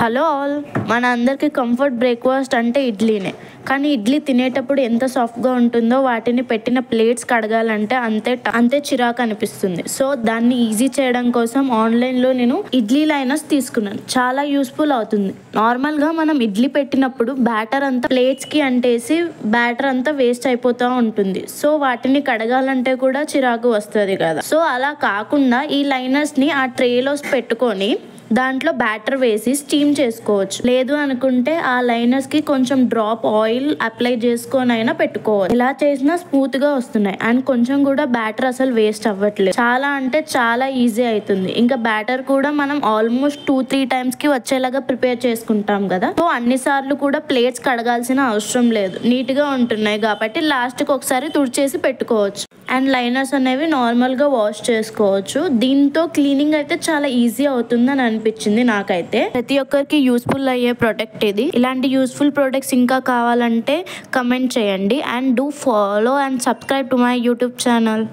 Hello all, మన అందరికీ comfort breakfast అంటే ఇడ్లీనే. కానీ ఇడ్లీ తినేటప్పుడు ఎంత సాఫ్ట్గా ఉంటుందో వాటిని పెట్టిన ప్లేట్స్ కడగాలంటే అంతే చిరాకు అనిపిస్తుంది. సో దాన్ని ఈజీ చేయడం కోసం ఆన్లైన్లో నేను ఇడ్లీ లైనర్స్ తీసుకున్నాను. చాలా యూస్ఫుల్ అవుతుంది. నార్మల్గా మనం ఇడ్లీ పెట్టినప్పుడు బ్యాటర్ అంతా ప్లేట్స్కి అంటేసి బ్యాటర్ అంతా వేస్ట్ అయిపోతూ ఉంటుంది. సో వాటిని కడగాలంటే కూడా చిరాకు వస్తుంది కదా. సో అలా కాకుండా ఈ లైనర్స్ని ఆ ట్రేలో పెట్టుకొని దాంట్లో బ్యాటర్ వేసి స్టీమ్ చేసుకోవచ్చు. లేదు అనుకుంటే ఆ లైనర్స్ కి కొంచెం డ్రాప్ ఆయిల్ అప్లై చేసుకొని అయినా పెట్టుకోవచ్చు. ఇలా చేసినా స్మూత్ గా వస్తున్నాయి అండ్ కొంచెం కూడా బ్యాటర్ అసలు వేస్ట్ అవ్వట్లేదు. చాలా అంటే చాలా ఈజీ అవుతుంది. ఇంకా బ్యాటర్ కూడా మనం ఆల్మోస్ట్ 2-3 టైమ్స్ కి వచ్చేలాగా ప్రిపేర్ చేసుకుంటాం కదా. సో అన్ని సార్లు కూడా ప్లేట్స్ కడగాల్సిన అవసరం లేదు. నీట్ గా ఉంటున్నాయి కాబట్టి లాస్ట్ కి ఒకసారి తుడిచేసి పెట్టుకోవచ్చు. అండ్ లైనర్స్ అనేవి నార్మల్ గా వాష్ చేసుకోవచ్చు. దీంతో క్లీనింగ్ అయితే చాలా ఈజీ అవుతుందని అనిపించింది నాకైతే. ప్రతి ఒక్కరికి యూస్ఫుల్ అయ్యే ప్రొడక్ట్ ఇది. ఇలాంటి యూస్ఫుల్ ప్రొడక్ట్స్ ఇంకా కావాలంటే కమెంట్ చేయండి and do follow and subscribe to my YouTube channel.